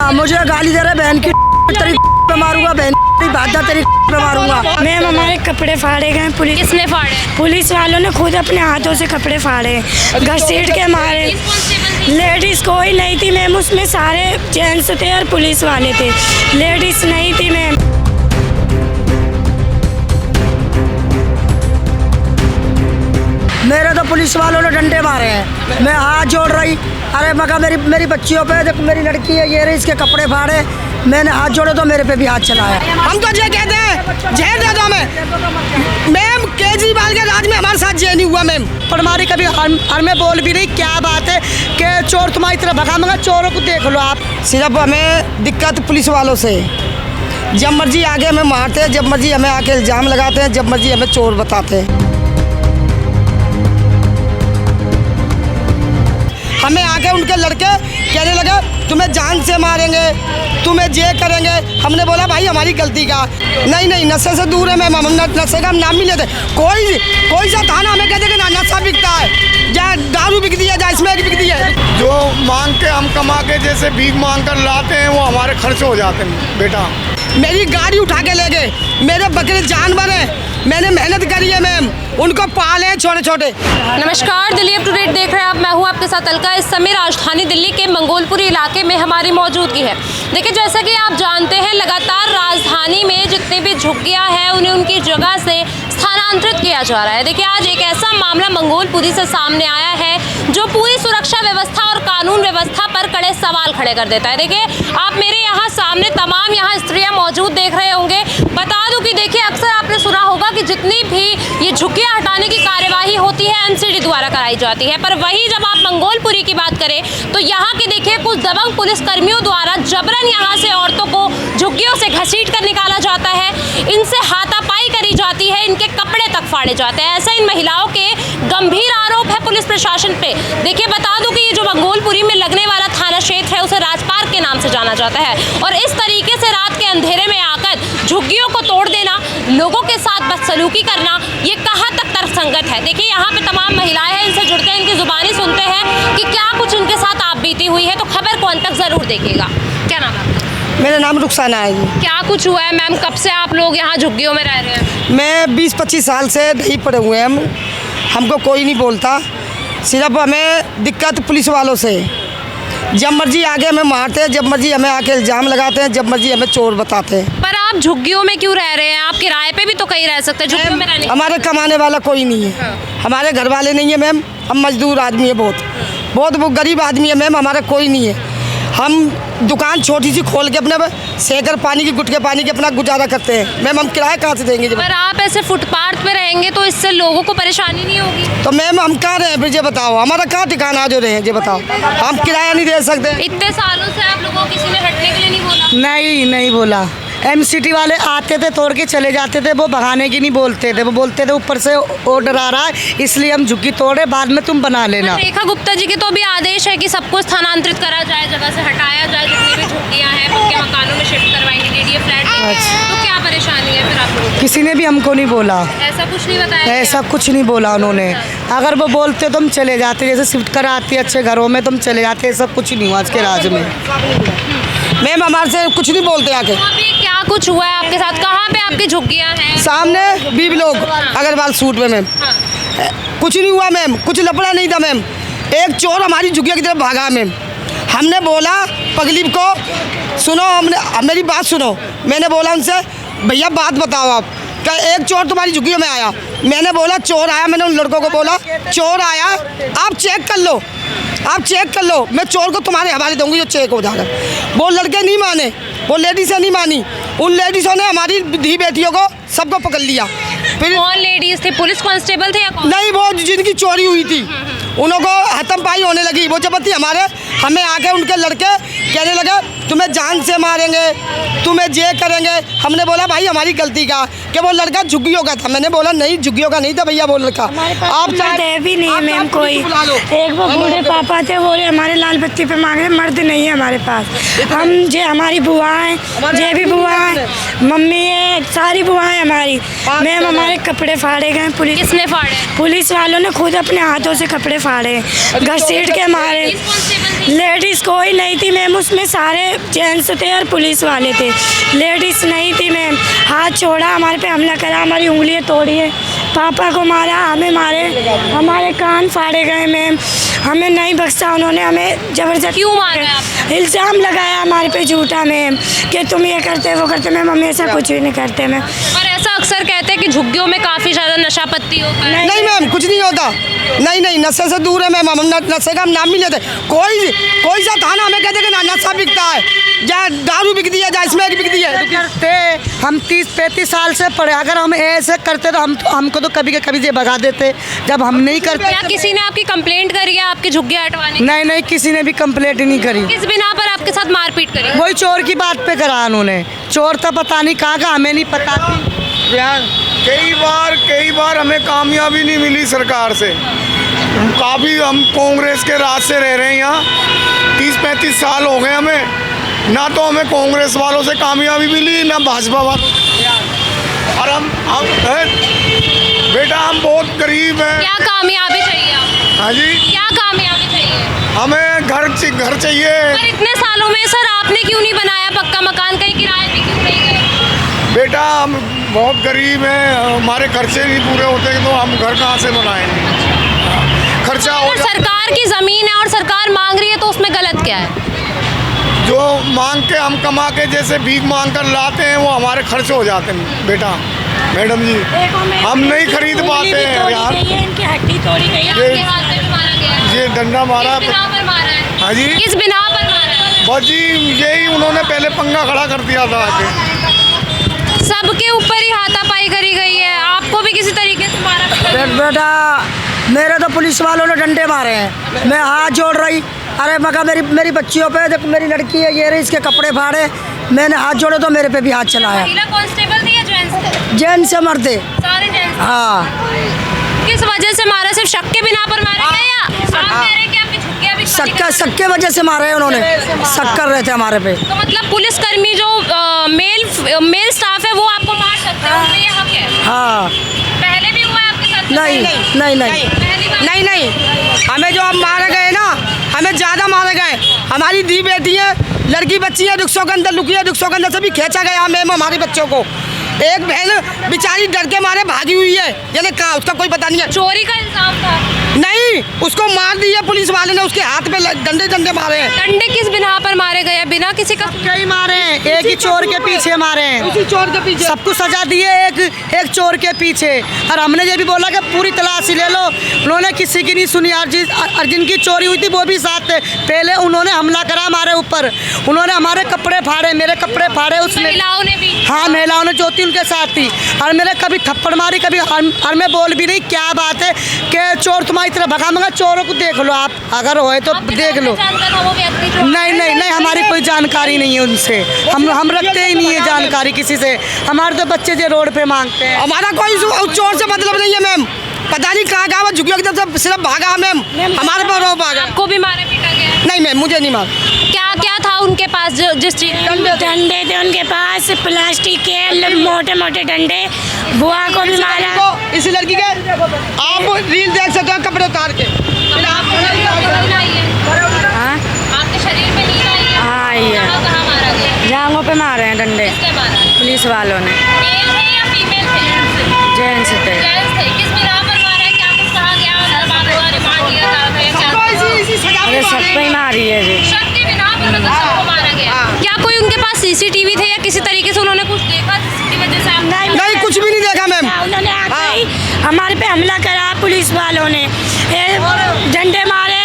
हाँ, मुझे गाली दे रहे बहन की तेरी पे मारूंगा, बहन की बाधा तेरी पे मारूंगा। मैम हमारे कपड़े फाड़े गए, पुलिस किसने फाड़े? पुलिस वालों ने खुद अपने हाथों से कपड़े फाड़े, घसीट के मारे। लेडीज कोई नहीं थी मैम, उसमें सारे जेंट्स थे और पुलिस वाले थे, लेडीज नहीं थी मैम। मेरे तो पुलिस वालों ने डंडे मारे हैं, मैं हाथ जोड़ रही, अरे मगर मेरी बच्चियों पे देखो, मेरी लड़की है ये रही, इसके कपड़े फाड़े, मैंने हाथ जोड़े तो मेरे पे भी हाथ चलाया। हम तो ये कहते हैं जेल दे दो हमें। मैम केजरीवाल के राज में हमारे साथ ये नहीं हुआ मैम। पर हमारी कभी हर में बोल भी रही, क्या बात है कि चोर तुम्हारी तरफ भगा, मगर चोरों को देख लो आप। सिर्फ हमें दिक्कत पुलिस वालों से, जब मर्जी आगे हमें मारते हैं, जब मर्जी हमें आके इल्ज़ाम लगाते हैं, जब मर्जी हमें चोर बताते हैं। हमें आके उनके लड़के कहने लगे तुम्हें जान से मारेंगे, तुम्हें ये करेंगे। हमने बोला भाई हमारी गलती का नहीं, नशे से दूर है मैम, हम नशे का हम नाम नहीं लेते। कोई सा थाना हमें कहते कि ना नशा बिकता है, या दारू बिकती है, या स्मैक बिकती है। जो मांग के हम कमा के जैसे भीख मांग कर लाते हैं वो हमारे खर्च हो जाते हैं। बेटा मेरी गाड़ी उठा के ले गए, मेरे बकरे जानवर हैं, मैंने मेहनत करी है मैम, उनको पाले हैं छोटे छोटे। नमस्कार, दिल्ली अप टू डेट देख रहे हैं आप, मैं हूं आपके साथ अलका। इस समय राजधानी दिल्ली के मंगोलपुरी इलाके में हमारी मौजूदगी है। देखिए जैसा कि आप जानते हैं, लगातार राजधानी में जितने भी झुग्गियां हैं उन्हें उनकी जगह से स्थानांतरित किया जा रहा है। देखिए आज एक ऐसा मामला मंगोलपुरी से सामने आया है जो पूरी सुरक्षा व्यवस्था और कानून व्यवस्था पर कड़े सवाल खड़े कर देता है। देखिए आप मेरे यहाँ सामने तमाम यहाँ स्त्रियाँ मौजूद देख रहे होंगे। बता दूं कि देखिए अक्सर आपने सुना होगा कि जितनी भी ये झुग्गियां हटाने की कार्यवाही होती है एनसीडी द्वारा कराई जाती है, पर वही जब आप मंगोलपुरी की बात करें तो यहाँ के देखिए कुछ दबंग पुलिस कर्मियों द्वारा जबरन यहाँ से औरतों को झुग्गियों से घसीट कर निकाला जाता है, इनसे हाथापाई करी जाती है, इनके कपड़े तक फाड़े जाते हैं। ऐसा इन महिलाओं के गंभीर आरोप है पुलिस प्रशासन पे। देखिए बता दूं कि ये जो मंगोलपुरी में लगने वाला थाना क्षेत्र है उसे राजपार्क के नाम से जाना जाता है, और इस तरीके से रात के अंधेरे में आकर झुग्गियों को तोड़ देना, लोगों के साथ बदसलूकी करना, ये कहाँ तक तर्कसंगत है। देखिए यहाँ पे तमाम महिलाएं हैं, इनसे जुड़ते हैं, इनकी जुबानी सुनते हैं कि क्या कुछ इनके साथ आप बीती हुई है, तो खबर कौन तक जरूर देखिएगा। क्या नाम है? मेरा नाम रुखसाना है जी। क्या कुछ हुआ है मैम, कब से आप लोग यहाँ झुग्गियों में रह रहे हैं? मैं 20-25 साल से नहीं पड़े हुए हैं हमको कोई नहीं बोलता। सिर्फ हमें दिक्कत पुलिस वालों से, जब मर्जी आगे हमें मारते हैं, जब मर्जी हमें आके इल्ज़ाम लगाते हैं, जब मर्जी हमें चोर बताते हैं। पर आप झुग्गियों में क्यों रह रहे हैं? आप किराए पे भी तो कहीं रह सकते हैं, झुग्गियों में रहने। हमारे कमाने वाला कोई नहीं है, हमारे घर वाले नहीं है मैम, हम मजदूर आदमी है, बहुत गरीब आदमी है मैम, हमारा कोई नहीं है। हम दुकान छोटी सी खोल के अपने सेकर पानी की गुटके पानी के अपना गुजारा करते हैं मैम, हम किराया कहाँ से देंगे? पर आप ऐसे फुटपाथ पे रहेंगे तो इससे लोगों को परेशानी नहीं होगी? तो मैम हम कहाँ रहे फिर ये बताओ, हमारा कहाँ ठिकाना जो रहे ये बताओ, हम किराया नहीं दे सकते। इतने सालों से आप लोगों को किसी ने हटने के लिए नहीं बोला? नहीं बोला। एमसीटी वाले आते थे, तोड़ के चले जाते थे, वो भगाने की नहीं बोलते थे, वो बोलते थे ऊपर से ऑर्डर आ रहा है इसलिए हम झुग्गी तोड़े, बाद में तुम बना लेना। रेखा गुप्ता जी के तो भी आदेश है कि सबको स्थानांतरित करा जाए, जगह से हटाया जाए, जितनी भी झुग्गियां हैं पक्के मकानों में शिफ्ट करवाएंगे, डीडीए फ्लैट। तो क्या परेशानी है फिर आप लोगों को? किसी ने भी हमको नहीं बोला, ऐसा कुछ नहीं बताया? ऐसा कुछ नहीं बोला उन्होंने। अगर वो बोलते तो हम चले जाते, जैसे शिफ्ट कराती है अच्छे घरों में, तुम चले जाते। सब कुछ नहीं हुआ आज के राज में मैम, हमारे से कुछ नहीं बोलते आके। क्या कुछ हुआ है आपके साथ? कहाँ पे आपकी झुग्गियां हैं? सामने 20 लोग अग्रवाल सूट में मैम। कुछ नहीं हुआ मैम, कुछ लफड़ा नहीं था मैम। एक चोर हमारी झुग्गिया की तरफ भागा मैम, हमने बोला पगली को सुनो, हमने मेरी बात सुनो, मैंने बोला उनसे भैया बात बताओ आप, क्या एक चोर तुम्हारी झुग्गियों में आया? मैंने बोला चोर आया, मैंने उन लड़कों को बोला चोर आया, आप चेक कर लो, आप चेक कर लो, मैं चोर को तुम्हारे हवाले दूंगी जो चेक हो जाएगा। वो लड़के नहीं माने, वो लेडीज़ें नहीं मानी, उन लेडीज़ों ने हमारी धी बेटियों को सबको पकड़ लिया। फिर कौन लेडीज थे? पुलिस कांस्टेबल थे या कौन? नहीं, वो जिनकी चोरी हुई थी उनको हथम-पाई होने लगी, वो जबरदस्ती हमें आके उनके लड़के कहने लगे तुम्हें जान से मारेंगे, तुम्हें ये करेंगे। हमने बोला भाई हमारी गलती का, कि वो लड़का झुग्गियों का था। मैंने बोला नहीं झुग्गियों का नहीं था भैया, वो लड़का आप मर्द भी नहीं है मैम कोई। एक वो बूढ़े पापा थे, वो हमारे लाल बत्ती पे मांग रहे, मर्द नहीं है हमारे पास। हम जे हमारी बुआ हैं, जे भी बुआ हैं, मम्मी है, सारी बुआ हैं हमारी। मैम हमारे कपड़े फाड़े गए, पुलिस। किसने फाड़े? पुलिस वालों ने खुद अपने हाथों से कपड़े फाड़े, घसीट के मारे। लेडीज कोई नहीं थी मैम, उसमें सारे जेंट्स थे और पुलिस वाले थे, लेडीज़ नहीं थी मैम। हाथ छोड़ा, हमारे पे हमला करा, हमारी उंगलियां तोड़ी है, पापा को मारा, हमें मारे, हमारे कान फाड़े गए मैम, हमें नहीं बख्शा उन्होंने, हमें ज़बरदस्त क्यों मारा आपको? इल्ज़ाम लगाया हमारे पे झूठा मैम कि तुम ये करते वो करते। मैम हम ऐसा कुछ भी नहीं करते मैम। और ऐसा अक्सर कहते हैं कि झुग्गियों में काफ़ी ज़्यादा नशा पत्ती होता है। नहीं मैम, कुछ नहीं होता। नहीं, नशे से दूर है मैम, हम नशे का हम नाम भी लेते। कोई सा थाना हमें कहते कि ना नशा बिकता है, या दारू बिकती है, या स्मैक बिकती है। करते हम 30-35 साल से पढ़े, अगर हम ऐसे करते तो हमको तो कभी के कभी से भगा देते। जब हम नहीं करते, क्या किसी ने आपकी कंप्लेंट करी है आपकी झुग्गियाँ हटवाने की? नहीं, किसी ने भी कंप्लेंट नहीं करी। किस बिना पर आपके साथ मारपीट करी? वही चोर की बात पे करा उन्होंने। चोर तो पता नहीं कहाँ का, हमें नहीं पता। कई बार हमें कामयाबी नहीं मिली सरकार से। काफ़ी हम कांग्रेस के राज से रह रहे हैं यहाँ, 30-35 साल हो गए हमें। ना तो हमें कांग्रेस वालों से कामयाबी मिली, ना भाजपा वालों से। और हम बेटा हम बहुत गरीब हैं। क्या कामयाबी चाहिए आपको? हाँ जी, क्या कामयाबी चाहिए? हमें घर चाहिए। पर इतने सालों में सर आपने क्यों नहीं बनाया पक्का मकान? कहीं किराए पे क्यों नहीं गए? बेटा हम बहुत गरीब हैं, हमारे खर्चे नहीं पूरे होते तो हम घर कहाँ से बनाएंगे? खर्चा हो अगर सरकार की ज़मीन है और सरकार मांग रही है तो उसमें गलत क्या है? जो मांग के हम कमा के जैसे भीख मांग कर लाते हैं वो हमारे खर्च हो जाते हैं बेटा। मैडम जी हम नहीं खरीद पाते हैं यार। इनकी हड्डी तोड़ी गई है। आपके हाथ में भी मारा गया है? ये डंडा मारा। किस बिना पर मारा है? हाँ जी, किस बिना पर मारा है? बस जी यही उन्होंने पहले पंगा खड़ा कर दिया था आके। सबके ऊपर ही हाथापाई करी गई है, आपको भी किसी तरीके से मारा पीटा गया? बेटा मेरे तो पुलिस वालों ने डंडे मारे हैं, मैं हाथ जोड़ रही। अरे मगर मेरी बच्चियों पे, जब मेरी लड़की है ये रही, इसके कपड़े फाड़े, मैंने हाथ जोड़े तो मेरे पे भी हाथ चलाया। महिला कांस्टेबल थी या जेंट्स? जेंट्स से मरते। सारे जेंट्स? हाँ। किस वजह से मारा? सिर्फ शक के बिना पर मारे गए या आप कह रहे हैं कि आपकी झुग्गियाँ भी खाली शक के वजह से मारे हैं उन्होंने, शक कर रहे थे हमारे पे। तो मतलब पुलिसकर्मी जो मेल स्टाफ है वो आपको मार सकते हैं, उनमें ये हक है? हाँ। पहले भी हुआ है आपके साथ? नहीं। पहली बार? नहीं, हमें जो अब मारे गए ना, हमें ज़्यादा मारे गए। हमारी दी बेटी है, लड़की बच्ची है, रिक्शों के अंदर लुकी है, रिक्शों के अंदर से भी खींचा गया मैम हमारे बच्चों को। एक बहन बेचारी डर के मारे भागी हुई है, यानी कहाँ उसका कोई पता नहीं है। चोरी का इल्जाम था? नहीं, उसको मार दिया पुलिस वाले ने, उसके हाथ पे डंडे मारे हैं। डंडे किस बिना पर मारे गए? बिना किसी का? कई मारे हैं, एक ही चोर के पीछे मारे हैं। उसी चोर के पीछे सबको सजा दिए एक चोर के पीछे। और हमने ये भी बोला कि पूरी तलाशी ले लो, उन्होंने किसी की नहीं सुनी। और जिनकी चोरी हुई थी वो भी साथ थे। पहले उन्होंने हमला करा हमारे ऊपर, उन्होंने हमारे कपड़े फाड़े, मेरे कपड़े फाड़े उसने। महिलाओं ने भी? हाँ, महिलाओं ने जो थी उनके साथ थी। और मेरे कभी थप्पड़ मारी, कभी और मैं बोल भी नहीं। क्या बात है कि चोर तुम्हारी तरह भगा, मगर चोरों को देख लो आप, अगर होए तो देख लो। नहीं, हमारी कोई जानकारी नहीं है उनसे। हम रखते ही नहीं है जानकारी किसी से। हमारे तो बच्चे जो रोड पे मांगते हैं। हमारा कोई चोर से मतलब नहीं है मैम। पता नहीं कहाँ वो झुग्गियों की तरफ से सिर्फ भागा मैम, हमारे पर रो भागा। आपको भी मारा पीटा गया? नहीं मैम, मुझे नहीं मार। क्या था उनके पास जिस चीज? डंडे थे उनके पास, प्लास्टिक के मोटे मोटे डंडे। बुआ को भी मारा। तो इस लड़की के आप रील देख सकते हो, कपड़े उतार के। आपके शरीर पे नील आई है? हाँ, आई है। कहाँ मारा गया? जांघों पे मारे हैं डंडे किसने मारा? पुलिस वालों ने। मेल थे या फीमेल थे? जेंट्स थे। जेंट्स थे। किस बिना पर मारा है? क्या कुछ कहा गया? रिमांड लिया था? अरे सब पे ही मारी है जी। शक के बिना पर मतलब सबको मारा गया? क्या कोई उनके पास सीसीटीवी थे या किसी तरीके से उन्होंने कुछ देखा जिसकी वजह से? नहीं, कुछ भी नहीं देखा मैम। उन्होंने आके ही हमारे पे हमला करा पुलिस वालों ने, डंडे मारे,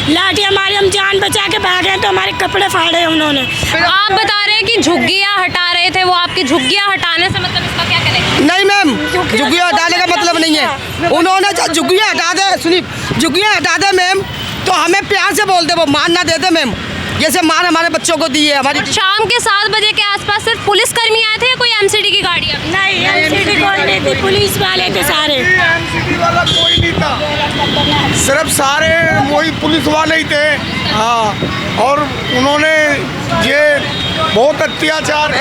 लाठियाँ मारी, हम जान बचा के भाग रहे हैं तो हमारे कपड़े फाड़े उन्होंने। आप बता रहे हैं कि झुग्गियाँ हटा रहे थे वो, आपकी झुग्गियाँ हटाने से मतलब इसका क्या कनेक्शन? नहीं मैम, झुग्गियाँ हटाने का मतलब नहीं है। उन्होंने जब झुग्गियाँ हटा दे, सुनिए, झुग्गियाँ हटा दे मैम तो हमें प्यार से बोलते, वो मान ना देते मैम, जैसे मार हमारे बच्चों को दी है हमारी। शाम के 7 बजे के आसपास सिर्फ पुलिसकर्मी आए थे या कोई एमसीडी की गाड़ी? नहीं, एमसीडी कोई नहीं थी, पुलिस वाले थे सारे। एमसीडी वाला कोई नहीं था, सिर्फ सारे वही पुलिस वाले ही थे। हाँ, और उन्होंने ये बहुत अत्याचार।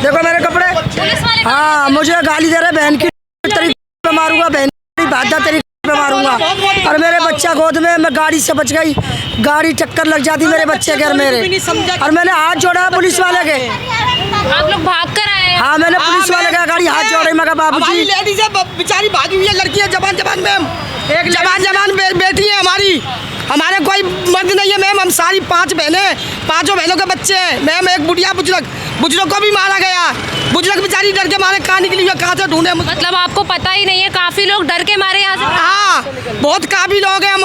देखो मेरे कपड़े। पुलिस वाले? हाँ, मुझे गाली दे रहे, बहन की तरीके मारूंगा, बहन की बाधा तेरी पे मारूंगा। और मेरे बच्चा गोद में, मैं गाड़ी से बच गई, गाड़ी टक्कर लग जाती मेरे बच्चे के और मेरे, और मैंने हाथ जोड़ा पुलिस वाले के। आप लोग भाग कर आए हैं? हाँ, मैंने पुलिस वाले का गाड़ी हाथ जोड़े, मैं कहा बाबूजी। लेडीज है बेचारी भागी हुई है, लड़की है जवान मैम, एक जवान बेटी है हमारी, हमारे कोई मर्द नहीं है मैम। हम सारी 5 बहनें, 5 बहनों के बच्चे हैं मैम। एक बुढ़िया बुजुर्ग को भी मारा गया, बुजुर्ग बेचारी डर के मारे कहाँ निकली हुई, कहाँ से ढूंढे। मतलब आपको पता ही नहीं है, काफी लोग डर के मारे यहाँ से? हाँ, बहुत काफी लोग हैं हम।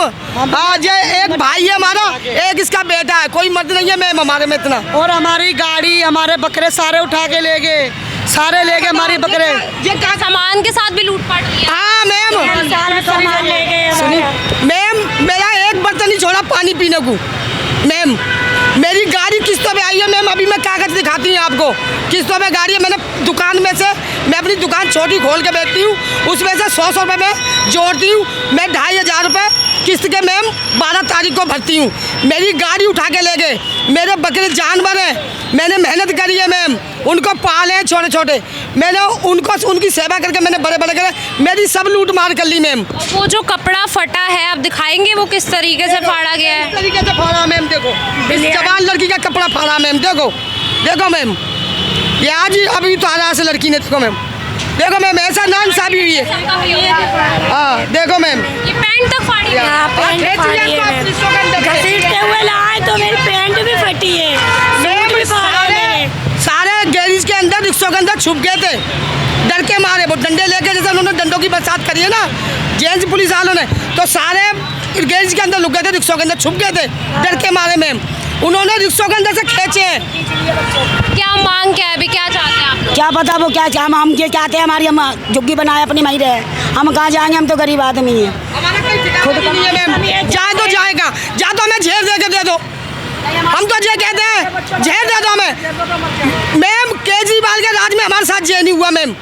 हाँ, ये एक भाई है हमारा, एक इसका बेटा है, कोई मर्द नहीं है मैम हमारे में इतना। और हमारी गाड़ी, हमारे बकरे सारे उठा के ले गए, सारे ले गए हमारी बकरे। ये क्या सामान के साथ भी लूटपाट किया? हाँ मैम, सारा सामान ले गए हमारा। मैम मेरा एक बर्तन नहीं छोड़ा पानी पीने को मैम। मेरी गाड़ी किस्तों पे आई है मैम, अभी मैं कागज दिखाती हूँ आपको, किस्तों पे गाड़ी है। मैंने दुकान में से, मैं अपनी दुकान छोटी खोल के बैठती हूँ, उसमें से 100 रुपये में जोड़ती हूँ, मैं 2500 रुपये किस्त के मैम 12 तारीख को भरती हूँ। मेरी गाड़ी उठा के ले गए, मेरे बकरे जानवर हैं, मैंने मेहनत करी है मैम, उनको पाले हैं छोटे छोटे, मैंने उनकी सेवा करके मैंने बड़े करे, मेरी सब लूट मार कर ली मैम। वो जो कपड़ा फटा है आप दिखाएंगे वो किस तरीके से फाड़ा गया है? इस तरीके से फाड़ा मैम, देखो इस जवान लड़की का कपड़ा फाड़ा मैम, देखो मैम, ये आज ही अभी उतारा से लड़की ने, देखो मैम ऐसा नाइंसाफी हुई है। हाँ देखो मैम, ये पैंट तक फाड़ी है। हाँ, पैंट फाड़ी है मैम। घसीटते हुए लाए तो मेरी पैंट भी फटी है, सूट भी फाड़ा है मेरे। सारे गैरेज के अंदर, रिक्शों के अंदर छुप गए थे, डर के मारे। वो डंडे लेके, जैसे उन्होंने डंडों की बरसात करी है ना जेंट्स पुलिस वालों ने, तो सारे गैरेज के अंदर लुक गए थे, रिक्शों के अंदर छुप गए थे डर के मारे मैम। उन्होंने रिक्शों के अंदर से खींचे हैं। क्या मांग क्या है अभी, क्या चाहते हैं आप लोग? क्या पता वो क्या हम ये चाहते हैं, हमारी हम झुग्गी बनाए अपनी मही रहे, हम कहाँ जाएंगे, हम तो गरीब आदमी हैं। हमारा कोई ठिकाना नहीं है मैम, जाए तो जाएगा, जा तो हमें झेल दे के दे दो, हम तो ये कहते हैं झेल दे दो हमें मैम। केजरीवाल के राज में हमारे साथ ये नहीं हुआ मैम,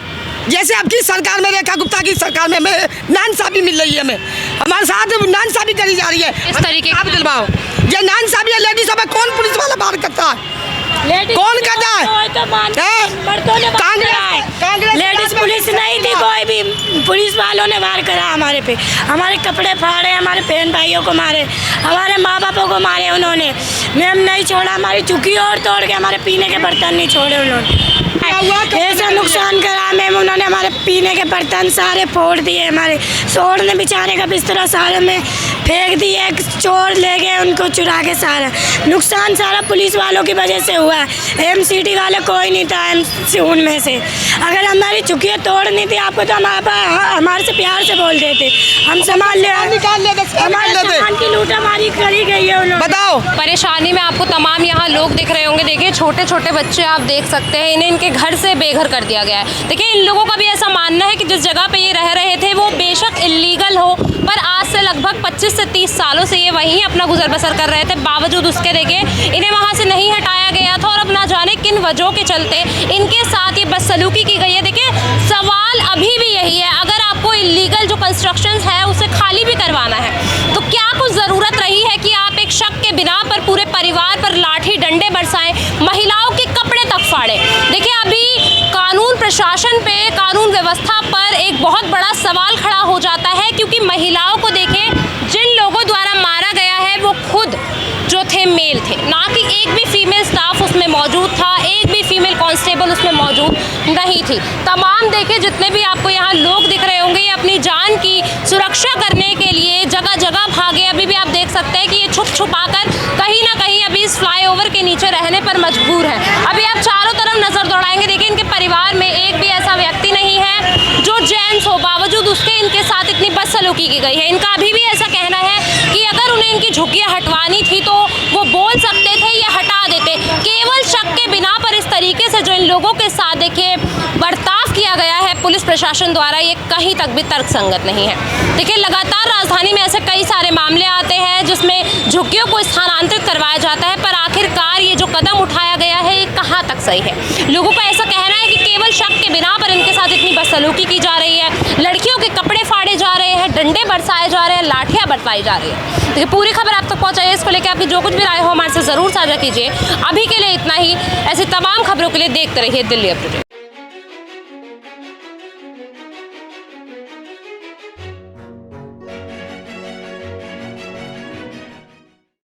जैसे आपकी सरकार में, रेखा गुप्ता की सरकार में हमें नाइंसाफी मिल रही है, हमें हमारे साथ नाइंसाफी करी जा रही है। इस तरीके आप दिलवाओ, ये नाइंसाफी है लेडीज, हमें कौन पुलिस वाला बात करता है, कौन करता है? कांग्रेस लेडीज पुलिस नहीं थी, कोई भी पुलिस वालों ने वार करा हमारे पे, हमारे कपड़े फाड़े, हमारे बहन भाइयों को मारे, हमारे माँ बापों को मारे उन्होंने। मैम नहीं छोड़ा, हमारी झुग्गी और तोड़ के, हमारे पीने के बर्तन नहीं छोड़े उन्होंने, ऐसा नुकसान करा मैम। उन्होंने हमारे पीने के बर्तन सारे फोड़ दिए, हमारे सोड़ने बेचारे का बिस्तरा सारे में फेंक दिए, चोर ले गए उनको चुरा के। सारा नुकसान सारा पुलिस वालों की वजह से हुआ है, एमसीडी वाले कोई नहीं था उनमें से। अगर हमारी झुग्गियाँ तोड़नी थी आपको तो हमारे से प्यार से बोल देते, हम संभाल ले, हमारे सामान की लूटामारी करी गई है उन्होंने। बताओ, परेशानी में आपको तमाम यहाँ लोग दिख रहे होंगे। देखिए छोटे छोटे बच्चे आप देख सकते हैं, इन्हें इनके घर से बेघर कर दिया गया है। देखिए इन लोगों का भी ऐसा मानना है कि जिस जगह पे ये रह रहे थे वो बेशक इल्लीगल हो, पर आज से लगभग 25 से 30 सालों से ये वहीं अपना गुजर बसर कर रहे थे। बावजूद उसके देखिए इन्हें वहाँ से नहीं हटाया गया था, और अब ना जाने किन वजहों के चलते इनके साथ ये बदसलूकी की गई है। देखिए सवाल अभी भी यही है, अगर आपको इल्लीगल जो कंस्ट्रक्शंस है उसे खाली भी करवाना है तो क्या कुछ ज़रूरत रही है कि आप एक शक के बिना पर पूरे परिवार पर लाठी डंडे बरसाएं, महिलाओं के कपड़े तक फाड़ें? देखिए अभी कानून प्रशासन पे, कानून व्यवस्था पर एक बहुत बड़ा सवाल खड़ा हो जाता है, क्योंकि महिलाओं को देखें, जिन लोगों द्वारा मारा गया है वो खुद जो थे मेल थे, ना कि एक भी फीमेल स्टाफ उसमें मौजूद था, एक भी फीमेल कांस्टेबल उसमें मौजूद नहीं थी। तमाम देखिए जितने भी आपको यहाँ लोग दिख रहे होंगे, ये अपनी जान की सुरक्षा करने के लिए जगह जगह भागे। अभी भी आप देख सकते हैं कि ये छुप छुपाकर कहीं ना कहीं अभी इस फ्लाईओवर के नीचे रहने पर मजबूर हैं। अभी आप चारों तरफ नजर दौड़ाएंगे, देखिए इनके परिवार में एक भी ऐसा व्यक्ति नहीं है जो जेंट्स हो, बावजूद उसके इनके साथ इतनी बदसलूकी की गई है। इनका अभी भी ऐसा कहना है कि अगर उन्हें इनकी झुग्गियाँ हटवानी थी तो वो बोल सकते थे या हटा देते। केवल शक के बिना पर इस तरीके से जो इन लोगों के साथ देखिए बर्ताव किया गया है पुलिस प्रशासन द्वारा, ये कहीं तक भी तर्कसंगत नहीं है। देखिए लगातार राजधानी में ऐसे कई सारे मामले आते हैं जिसमें झुग्गियों को स्थानांतरित करवाया जाता है, पर आखिरकार ये जो कदम उठाया गया है ये कहाँ तक सही है? लोगों का ऐसा कहना है कि केवल शक के बिना पर इनके साथ इतनी बदसलूकी की जा रही है, लड़कियों के कपड़े फाड़े जा रहे हैं, डंडे बरसाए जा रहे हैं, लाठियाँ बरसाई जा रही है। देखिए पूरी खबर आप तक पहुँचाइए, इसको लेकर आपकी जो कुछ भी राय हो हमारे से ज़रूर साझा कीजिए। अभी के लिए इतना ही, ऐसी तमाम खबरों के लिए देखते रहिए दिल्ली अपडेट।